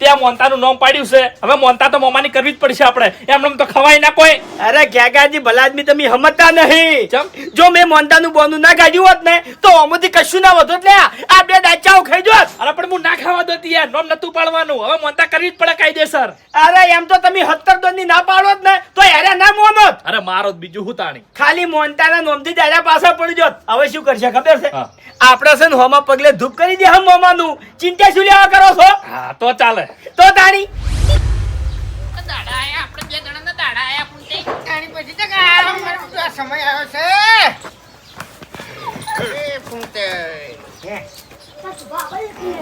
[SPEAKER 2] ત્યાં મોનતાનું નામ પાડ્યું છે હવે મોનતા તો મોમાની કરવી જ પડશે આપણે એમને તો ખવાય ના કોઈ.
[SPEAKER 5] અરે ક્યાગાજી ભલા આદમી તમે સમજતા નહીં.
[SPEAKER 2] ચમ?
[SPEAKER 5] જો મેં મોનતાનું બોનું ના કાઢ્યું હોત ને તો અમુથી કશું ના વધુ એટલે આ બે દાચાઓ ખાઈ જોત.
[SPEAKER 2] અરે પણ હું ના ખાવા દોતી યાર નામ નતું પાડવાનું હવે મોનતા કરવી જ પડે કાયદેસર.
[SPEAKER 5] અરે એમ તો તમે 17 દોની ના પાડોત ને તો યારે ના મોનોત.
[SPEAKER 2] અરે મારો જ બીજું હું તાણી.
[SPEAKER 5] ખાલી મોનતાના નોમથી દાડા પાછા પડી જોત. હવે શું કરશે ખબર છે
[SPEAKER 2] હા.
[SPEAKER 5] આપણે છે ને હોમાં પગલે ધૂપ કરી દે હમ મોમાનું. ચિંતા શું લેવા કરો છો?
[SPEAKER 2] હા તો ચાલે.
[SPEAKER 5] તો તાણી
[SPEAKER 1] દાડા આયા આપણે બે જણાના દાડા આયા પૂંતે.
[SPEAKER 3] આની પછી તો આ મારો આ સમય આવ્યો છે.
[SPEAKER 1] એ પૂંતે.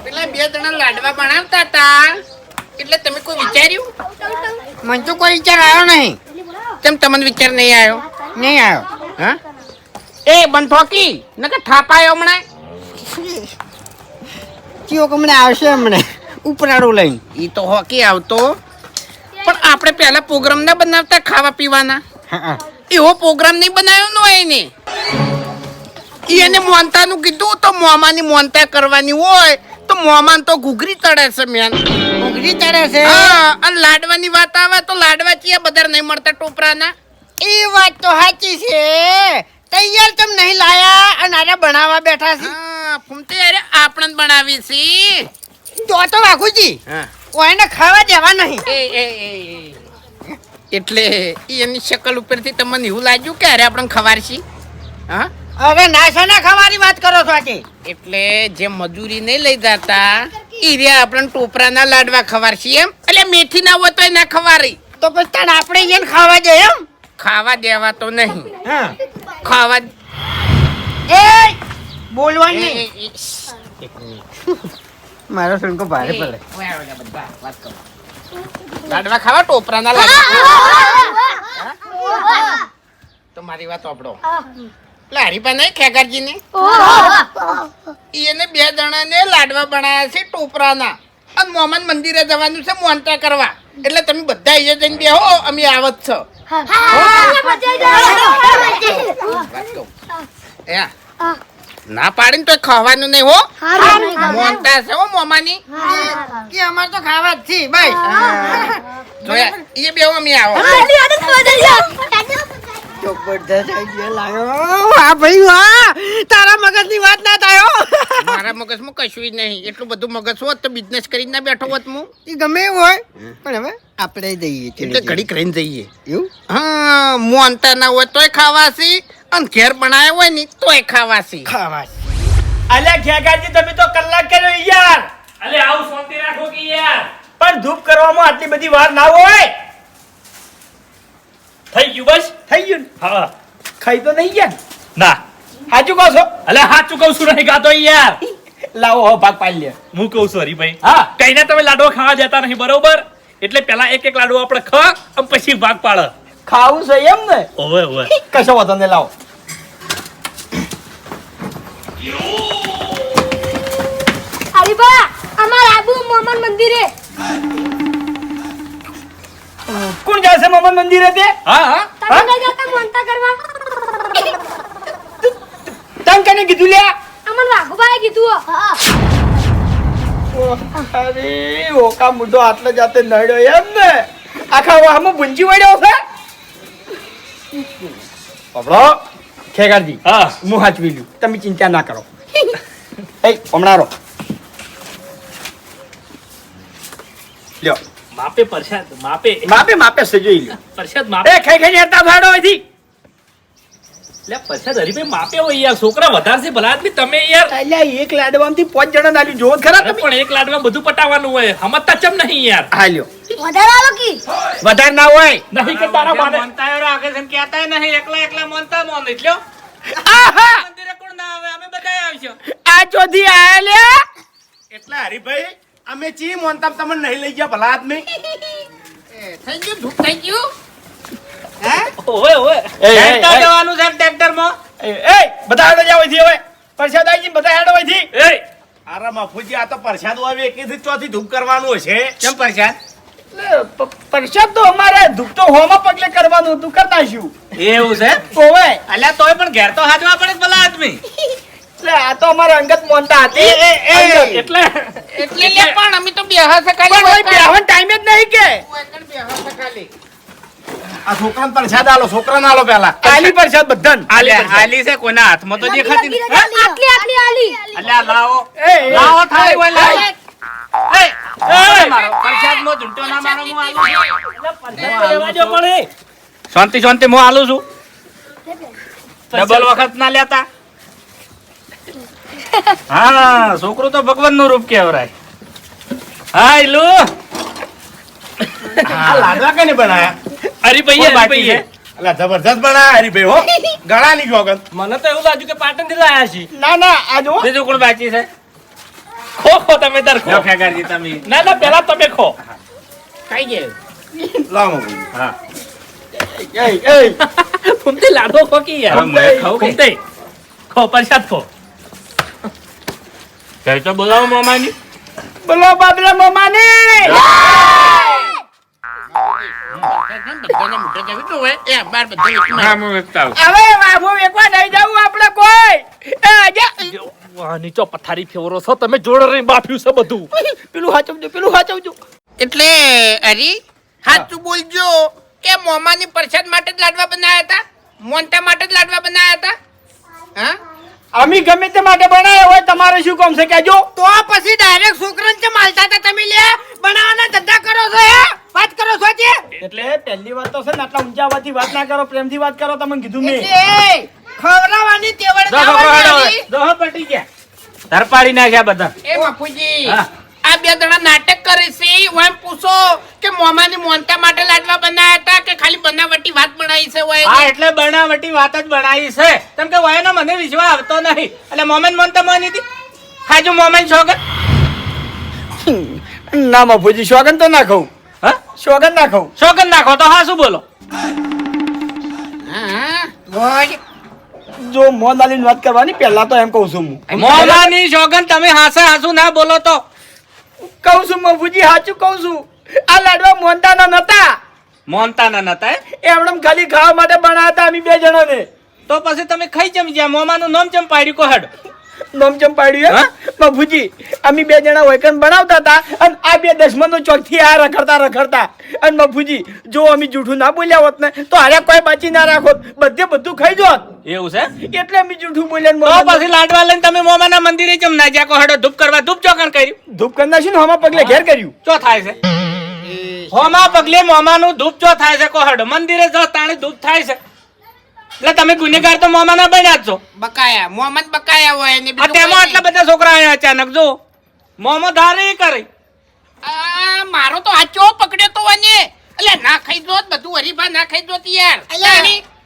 [SPEAKER 1] પેલા બે જણા લાડવા બનાવતા હતા એટલે તમે કોઈ વિચાર્યું?
[SPEAKER 3] મને તો કોઈ વિચાર આવ્યો નહીં.
[SPEAKER 1] કેમ તમને વિચાર નહીં આવ્યો?
[SPEAKER 3] નહીં આવ્યો.
[SPEAKER 1] હા એ બંધોકી નકર થાપાયો હમણાં.
[SPEAKER 3] ચિયો કમને આવશે હમણે ઉપરાડું લઈને.
[SPEAKER 1] ઈ તો હોકી આવતો પણ આપણે પહેલા પ્રોગ્રામ ના બનાવતા ખાવા પીવાના
[SPEAKER 3] હા
[SPEAKER 1] એવો પ્રોગ્રામ નહીં બનાવ્યો નો એને એને મોનતાનું કીધું તો મોમાની મોનતા કરવાની હોય તો મોમાન તો ઘૂઘરી તળે છે મેન.
[SPEAKER 3] ઉઘરી ચડે છે.
[SPEAKER 1] હા અને લાડવાની વાત આવે તો લાડવા ચિયા બધા નહીં મળતા ટોપરાના.
[SPEAKER 3] એ વાત તો સાચી છે. તૈયાર તમ નહીં લાયા અને આરે બનાવવા બેઠા છે.
[SPEAKER 1] હા ફૂમતે અરે આપણે જ બનાવી છે.
[SPEAKER 3] તો તો વાઘુજી
[SPEAKER 1] હા
[SPEAKER 3] કોઈને ખાવા દેવા નહીં.
[SPEAKER 1] એ એટલે એની શકલ ઉપરથી તમને એવું લાગ્યું કે અરે આપણે ખવારશી. હા
[SPEAKER 3] અરે નાશા ના ખાવાની વાત કરો છો આજે.
[SPEAKER 1] એટલે જે મજૂરી નહીં લઈ જતા એ રહ્યા આપણે ટોપરાના લાડવા ખવારશી એમ. એટલે મેથી ના હોય તોય ના ખવારી.
[SPEAKER 3] તો પછી તને આપણે એને ખાવા દે એમ.
[SPEAKER 1] ખાવા દેવા તો નહીં.
[SPEAKER 3] હા
[SPEAKER 1] ખાવા
[SPEAKER 3] એ બોલવાની
[SPEAKER 1] એ-
[SPEAKER 3] નહીં.
[SPEAKER 1] એ-
[SPEAKER 3] મારો સણકો ભારે પડે.
[SPEAKER 1] ઓય આવો જા બધા વાત કરો. લાડવા ખાવા ટોપરાના લાડવા. તો મારી વાત સાંભળો. એટલે હરીપા નહીં ખેગારજી ને એને બે જણાને લાડવા બનાયા છે ટોપરાના અને મોહમ્મદ મંદિરે જવાનું છે મોનતા કરવા એટલે તમે બધા અહીંયા જઈને બેહો અમે આવત છો. વાત કહું. યા. ના પાડીને તો ખાવાનું નહીં હો. મોનતા છે હો મોમાની.
[SPEAKER 3] કે અમાર તો ખાવા જ છે ભાઈ.
[SPEAKER 1] જોયા એ બેહો અમે આવો.
[SPEAKER 3] જબરદસ્ત idea લાગ્યો. વાહ ભાઈ વાહ, તારા મગજની વાત ના થાય હો.
[SPEAKER 1] મારા મગજમાં કશું જ નહીં. એટલું બધું મગજ હોત તો બિઝનેસ કરીને ના બેઠો હોત હું.
[SPEAKER 3] એ ગમે એવું હોય પણ હવે આપણે જઈએ
[SPEAKER 1] એટલે ઘડીક રહીને જઈએ.
[SPEAKER 3] એવું
[SPEAKER 1] હા, મોનતા ના હોય તોય ખાવાસી અને ઘેર બનાવ્યો હોય ને તોય ખાવાસી.
[SPEAKER 3] ખાવા
[SPEAKER 5] અલ્યા ખેગાજી તમે તો કલાક કર્યો યાર.
[SPEAKER 2] અલે આવું શાંતિ રાખો કે યાર.
[SPEAKER 5] પણ ધૂપ કરવામાં આટલી બધી વાર ના હોય.
[SPEAKER 2] થઈ ગયું બસ.
[SPEAKER 5] થઈ ગયું ને?
[SPEAKER 2] હા.
[SPEAKER 5] ખાઈ તો નહીં ગયા ને?
[SPEAKER 2] ના.
[SPEAKER 5] સાચું કહો છો?
[SPEAKER 2] અલે સાચું કહું છું નહીં ગાતો યાર.
[SPEAKER 5] લાવો હો ભાગ પાડી લે.
[SPEAKER 2] હું કહું છું હરીભાઈ.
[SPEAKER 5] હા.
[SPEAKER 2] કઈને તમે લાડવા ખાવા જતા નહીં બરોબર, એટલે પેલા એક એક લાડવો આપણે ખા અને પછી ભાગ પાડ.
[SPEAKER 5] ખાવું છે એમ ને?
[SPEAKER 2] ઓવે ઓવે.
[SPEAKER 5] કશો વાંધો નહીં, લાવો.
[SPEAKER 6] હરીબા અમાર આબુ મોમન મંદિરે.
[SPEAKER 5] કોણ જાય છે મોહમ્મદ મંદિરે તે?
[SPEAKER 2] હા હા.
[SPEAKER 6] તમે નહીં જતા મોનતા કરવા?
[SPEAKER 5] તને કને કીધું લ્યા?
[SPEAKER 6] અમર વાઘુબાએ કીધું. હા.
[SPEAKER 5] અરે ઓકા મુઢો આટલે જાતે નડ્યો એમ ને? આખા વાહમાં ભૂંજી વળ્યો છે? પકડો ખેગારજી.
[SPEAKER 2] હા.
[SPEAKER 5] હું હાચવી લ્યું, તમે ચિંતા ના કરો. એ હમણાં રહો. લ્યો
[SPEAKER 2] માપે પરસાદ માપે.
[SPEAKER 5] માપે માપે સજોઈ લ્યો.
[SPEAKER 2] પરસાદ માપે.
[SPEAKER 5] એ ખાઈ ખાઈને હેરતા ભાડો અહીંથી.
[SPEAKER 2] લે પરસાદ હરીભાઈ માપે હોય યાર. છોકરા વધારે છે ભલા આદમી તમે યાર.
[SPEAKER 5] અલ્યા એક લાડવામાંથી 5 જણા નાલ્યું જોવો જ ખરા
[SPEAKER 2] અરે
[SPEAKER 5] તમે?
[SPEAKER 2] પણ એક લાડવા બધું પટાવવાનું હોય. સમજતા ચમ નહીં યાર.
[SPEAKER 5] હા લ્યો.
[SPEAKER 6] વધારે આલો કી.
[SPEAKER 5] વધારે ના હોય.
[SPEAKER 2] નહીં કે તારા બાને.
[SPEAKER 4] મોનતા એવો રાખે છે ને કહેતાય નહીં, એકલા એકલા મોનતા મોન એટલો.
[SPEAKER 5] આહા
[SPEAKER 4] મંદિરે કોણ ના આવે? અમે બધાય આવશું.
[SPEAKER 5] આ ચોથી આયા લ્યા.
[SPEAKER 7] એટલે હરીભાઈ અમે ચી મોનતા તમને નહીં લઈ ગયા ભલા આદમી.
[SPEAKER 1] થઈ ગયું ધૂપ થઈ ગયું.
[SPEAKER 2] ઓવે ઓવે.
[SPEAKER 5] એ
[SPEAKER 4] હેડતા જવાનું છે ટ્રેક્ટરમાં.
[SPEAKER 5] એ બધા હેડો જાવ અહીંથી હવે. પ્રસાદ આવી બધા હેડો અહીંથી.
[SPEAKER 2] એ
[SPEAKER 7] અરે મફુજી આ તો પ્રસાદ આવે એકેથી ચોથી ધૂપ કરવાનું હશે.
[SPEAKER 4] કેમ પ્રસાદ?
[SPEAKER 5] પ્રસાદ તો અમારે ધૂપ તો હોમાં પગલે કરવાનું હતું, કરતા શું?
[SPEAKER 4] એવું છે?
[SPEAKER 5] ઓવે
[SPEAKER 4] અલ્યા તોય પણ ઘેર તો હાજવા પડે ભલા આદમી.
[SPEAKER 5] એટલે આ તો અમારે અંગત મોનતા હતી. અંગત.
[SPEAKER 2] એટલે
[SPEAKER 1] એટલે લે પણ અમે તો બેહા છે
[SPEAKER 5] પણ ભાઈ બેહવાનો ટાઈમ જ નહીં કે.
[SPEAKER 1] બેહા છે ખાલી.
[SPEAKER 7] આ છોકરાને પ્રસાદ આલો, છોકરાને આલો પેલા.
[SPEAKER 5] આલી પ્રસાદ બધાને.
[SPEAKER 4] અલ્યા આલી છે કોના હાથમાં તો દેખાતી નહીં. હે?
[SPEAKER 6] આટલી આટલી આલી.
[SPEAKER 4] અલ્યા લાવો.
[SPEAKER 5] એ,
[SPEAKER 4] લાવો થાળી હોય લાવો.
[SPEAKER 5] એ,
[SPEAKER 4] એ મારો પ્રસાદમાં ઝૂંટો ના મારો, હું આલું છું.
[SPEAKER 2] લેવા જો પડે.
[SPEAKER 4] શાંતિ શાંતિ હું આલું છું. ડબલ વખત ના લેતા. હા છોકરું તો ભગવાન નું રૂપ કહેવાય. હા ઇલુ
[SPEAKER 7] આ લાડવા કને બનાયા?
[SPEAKER 2] હરીભાઈ
[SPEAKER 4] કોઈ બાકી
[SPEAKER 2] હરીભાઈ.
[SPEAKER 4] છે?
[SPEAKER 7] અલા જબરજસ્ત બનાયા હરીભાઈ હો. ગળાની જોગન.
[SPEAKER 2] મને તો એવું લાગ્યું કે પાટણ થી લાયા છે.
[SPEAKER 5] ના ના આ જો
[SPEAKER 4] બીજું કોણ બાકી છે?
[SPEAKER 2] ખો ખો તમે દર ખો.
[SPEAKER 4] લો ખેગારજી તમે.
[SPEAKER 2] ના ના પેલા તમે ખો.
[SPEAKER 1] ખાઈ ગયું.
[SPEAKER 7] લાવો મફુજી.
[SPEAKER 4] હા
[SPEAKER 5] એ એ
[SPEAKER 2] ફૂમતે લાડવો ખો કે યાર.
[SPEAKER 4] હવે મેં ખાઉં કે?
[SPEAKER 2] ફૂમતે ખો પરસાદ ખો.
[SPEAKER 4] કઈ તો બોલાવો મામાની.
[SPEAKER 5] બોલો બાબલા મમાની.
[SPEAKER 1] બધાના મોઢે જવું તો હોય. એ બાર બધા એકમાં.
[SPEAKER 4] હા હું વેચતા આવું.
[SPEAKER 5] હવે બાબુ એકવાર નહીં જાવું આપણે કોઈ. એ આજા.
[SPEAKER 2] વાહ નીચો પથારી ફેવરો છો તમે. જોડે રહી બાફ્યું છે બધું.
[SPEAKER 5] પેલું હાચવજો, પેલું હાચવજો.
[SPEAKER 1] એટલે હરી સાચું બોલજો કે મોમાની પ્રસાદ માટે જ લાડવા બનાવ્યા હતા? મોનતા માટે જ લાડવા બનાવ્યા હતા? હા
[SPEAKER 5] અમે ગમે તે માટે બનાવ્યા હોય, તમારે શું કામ છે કહેજો.
[SPEAKER 3] તો પછી ડાયરેક્ટ છોકરાને ચમ હાલતા હતા તમે લે? બનાવવાના ધંધા કરો છો હે? વાત કરો છો જે?
[SPEAKER 5] એટલે પહેલી વાત તો છે ને આટલા ઊંચા અવાજથી વાત ના કરો, પ્રેમથી વાત કરો. તમને કીધું મેં.
[SPEAKER 3] એટલે ખવડાવવાની તેવડ
[SPEAKER 4] દોહો
[SPEAKER 3] ના હોય
[SPEAKER 4] પકડો.
[SPEAKER 3] ને.
[SPEAKER 4] દોહો પટી ગયા. ધરપાડી નાખ્યા બધા.
[SPEAKER 1] એ બાપુજી
[SPEAKER 4] હા.
[SPEAKER 1] આ બે જણા નાટક કરે છે. હું એમ પૂછો કે મોમાની મોનતા માટે લાડવા બનાવ્યા હતા કે ખાલી બનાવટી વાત બનાવી છે હોય?
[SPEAKER 4] હા એટલે બનાવટી વાત જ બનાવી છે. તેમ કે વયનો મને વિશ્વાસ આવતો નહીં. એટલે મોમેન મોનતા મોની હતી. હાજુ મોમેન છોકર.
[SPEAKER 5] ના મફુજી સોગન તો ના ખાઉં.
[SPEAKER 4] હા
[SPEAKER 5] સોગન ના ખાઉં.
[SPEAKER 4] છોકર નાખો તો હા શું બોલો?
[SPEAKER 1] હા બોલ.
[SPEAKER 5] જો મોન આલીને વાત કરવાની પહેલા તો એમ કહું છું હું.
[SPEAKER 4] મોમાની સોગન તમે હાસે હાસુ ના બોલો તો.
[SPEAKER 5] કહું છું મફુજી, સાચું કહું છું. આ લાડવા મોનતાના નતા.
[SPEAKER 4] મોનતા ના નતા હે?
[SPEAKER 5] એમણે ખાલી ખાવા માટે બનાવ્યા હતા અમે બે જણાને.
[SPEAKER 4] તો પછી તમે ખાઈ ચમ જ્યાં મોમાનું નામ ચમ પાડ્યું કો હેડ.
[SPEAKER 5] નોમ ચમ પાડ્યું હે બાપુજી અમે બે જણા વૈકન બનાવતા હતા અને આ બે દશમનો ચોકથી આ રખડતા અને બાપુજી જો અમે જૂઠું ના બોલ્યા હોત ને તો હારે કોઈ બાચી ના રાખોત બધું ખાઈ જોત
[SPEAKER 4] એવું છે
[SPEAKER 5] એટલે અમે જૂઠું બોલ્યા
[SPEAKER 4] તો પછી લાડવા લઈને તમે મોમાના મંદિરે કેમ ના જ્યાં કોહડો ધૂપ કરવા ધૂપ ચોકન કર્યું
[SPEAKER 5] ધૂપ કરના છે ને હમા પગલે ઘેર કર્યું
[SPEAKER 4] ચો થાય છે હોમા પગલે મોમાનું ધૂપ ચો થાય છે કોહડો મંદિરે જો તાણે ધૂપ થાય છે એટલે તમે ગુનેગાર તો મોમાના બન્યા જ છો
[SPEAKER 1] બકાયા મોહમ્મદ બકાયા હોય ને
[SPEAKER 4] આ તેમાં આટલા બધા છોકરા આયા અચાનક જો મોમો ધારે કરે
[SPEAKER 1] મારો તો હાચો પકડ્યો તો અને એટલે ના ખાઈ જોત બધું હરીભા ના ખાઈ જોત યાર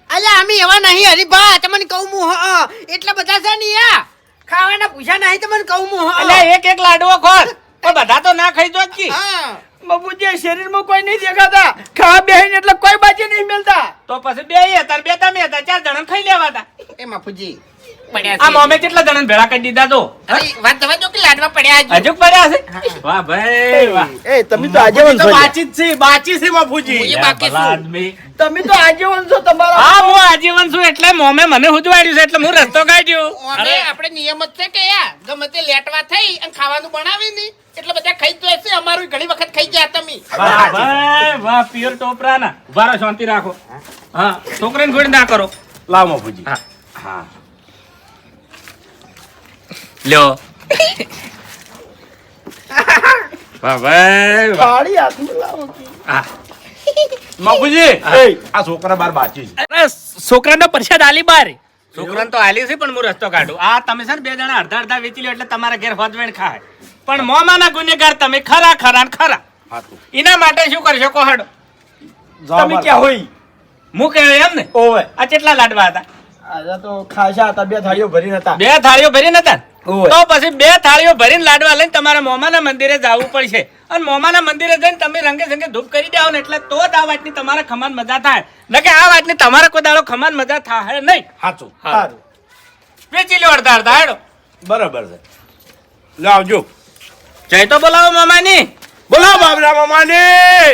[SPEAKER 3] અલ્યા અમે એવા નહીં હરીભા તમને કહું હું એટલા બધા છે ને યા ખાવાના પૂછા નહીં તમને કહું હું
[SPEAKER 4] એટલે એક લાડવો ખોર તો બધા તો ના ખાઈ જો કી
[SPEAKER 1] હા
[SPEAKER 5] બાપુજી શરીરમાં કોઈ નહીં દેખાતા ખાવા બેહીને એટલે કોઈ બાચી નહીં મળતા
[SPEAKER 4] તો પછી બે હતા બે તમે હતા 4 જણા ખાઈ લેવાતા
[SPEAKER 1] એ માફુજી પડ્યા
[SPEAKER 4] આ
[SPEAKER 1] છે
[SPEAKER 4] મોમે કેટલા જણા ભેળા કરી દીધા તો
[SPEAKER 1] અરે વાત જવા દો કે લાડવા પડ્યા છે
[SPEAKER 4] હજુ પડ્યા છે વાહ ભાઈ વાહ
[SPEAKER 5] એ તમે તો આજીવન
[SPEAKER 7] તો
[SPEAKER 5] છો
[SPEAKER 7] બાચી છે બાપુજી
[SPEAKER 1] એ બાકી
[SPEAKER 4] ભલા
[SPEAKER 1] શું
[SPEAKER 4] આદમી.
[SPEAKER 5] તમે તો આજીવન છો તમારા
[SPEAKER 4] હા હું આજીવન છું એટલે મોમે મને હુજવાડ્યું છે એટલે હું રસ્તો કાઢ્યો
[SPEAKER 1] અમે આપણે નિયમ જ છે કે યાર ગમે તે લેટવા થઈ અને ખાવાનું બનાવી ની એટલે બધા ખાઈ જ જાય છે અમારું ઘણી વખત ખાઈ ગયા તમે
[SPEAKER 4] વાહ ભાઈ વાહ પિયર ટોપરાના ઉભા રહો, શાંતિ રાખો હા છોકરાને ગોળ ના કરો
[SPEAKER 7] લાવ બાપુજી
[SPEAKER 4] હા હા લ્યો વાહ ભાઈ વાહ
[SPEAKER 5] થાળી હાથમાં લાવો કે.
[SPEAKER 4] હા
[SPEAKER 7] બાપુજી આ છોકરા બાર બાચી છે
[SPEAKER 2] અરે છોકરાનો પ્રસાદ આલી બાર
[SPEAKER 4] છોકરાને તો આલી છે પણ હું રસ્તો કાઢું આ તમે છે ને બે જણા અડધા વેચી લ્યો એટલે તમારા ઘેર હોદવેણ ખાય પણ મોમાના ગુનેગાર તમે ખરા ને ખરા
[SPEAKER 7] હાથું.
[SPEAKER 4] એના માટે શું કરશો કોહડો
[SPEAKER 5] તમે ક્યાં હોય
[SPEAKER 4] હું કહ્યું એમ ને
[SPEAKER 5] ઓવે
[SPEAKER 4] આ કેટલા લાડવા હતા
[SPEAKER 5] આજે તો ખાસા હતા બે થાળીઓ ભરીને હતા
[SPEAKER 4] બે થાળીઓ ભરી નતા ને?
[SPEAKER 5] ઓવે.
[SPEAKER 4] તો પછી બે થાળીઓ ભરીને લાડવા લઈને તમારા મોમાના મંદિરે જવું પડશે અને મોમાના મંદિરે જઈને તમે રંગે સંગે ધૂપ કરી દેવો ને એટલે તો જ આ વાતની તમારે ખમાન મજા થાય ન કે આ વાતની તમારે કોઈ દાડો ખમાન મજા થાય નહીં
[SPEAKER 7] સાચું
[SPEAKER 5] સારું
[SPEAKER 4] વેચી લ્યો અડધા હેડો
[SPEAKER 7] બરાબર છે લે આવજો
[SPEAKER 4] જય તો બોલાવો મામાની
[SPEAKER 7] બોલાવો બાબરા મામાની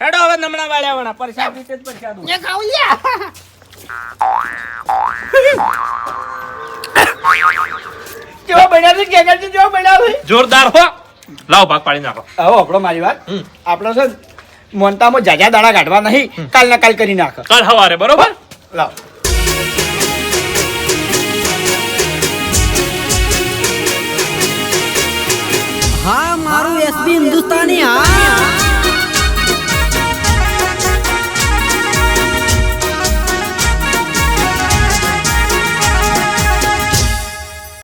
[SPEAKER 4] હેડો હવે નમણા વાળ્યા વણા પરસાદ રીતે જ પરસાદ
[SPEAKER 3] એ ખાવ લ્યા
[SPEAKER 5] કેવા બન્યા છે કેગરજી જેવા બન્યા છે
[SPEAKER 2] જોરદાર હો લાવો ભાગ પાડી નાખો
[SPEAKER 5] હવે આપણો મારી વાત આપણો છે ને મોનતામાં જાજા દાડા કાઢવા નહીં કાલ ના કાલ કરી નાખ
[SPEAKER 2] કાલ સવારે બરોબર
[SPEAKER 5] લાવ
[SPEAKER 3] હા મારું એસબી હિન્દુસ્તાની હા